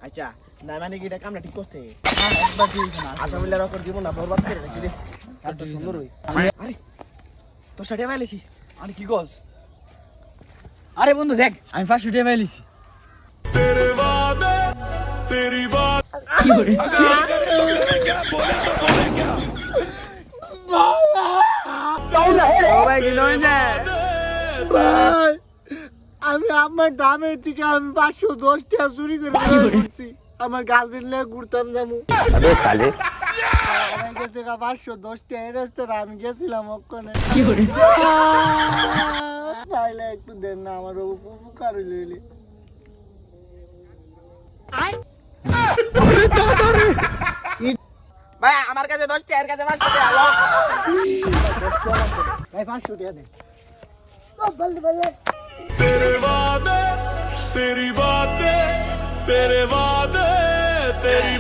আচ্ছা না মানে কি এটা কামটা ঠিক করতে একবার দিই না আশা মিল্লা রকর জীবন না বরবাদ করে রেখেছি রে এত সুন্দর হই আরে তো সাড়ে মাইলেছি আরে কি কস আরে বন্ধু দেখ আমি 500 টাকা পাইলিছি কি করে ও ভাই কি নয় না ভাই আমি আমার দামের থেকে আমি 510 টাকা চুরি করে ঘুরছি আমার গার্লফ্রেন্ড নিয়ে ঘুরতাম যাবো আমার কাছে 510 টাকা এই রাস্তায় আমি গেছিলাম ওখানে কি করে ভাইলা একটু দেন না আমার উপকার হইলে ভাই আমার কাছে 10 টাকা এর কাছে 5 টাকা আলো ভাই 500 টাকা দে ও বলদি বললে तेरे वादे तेरी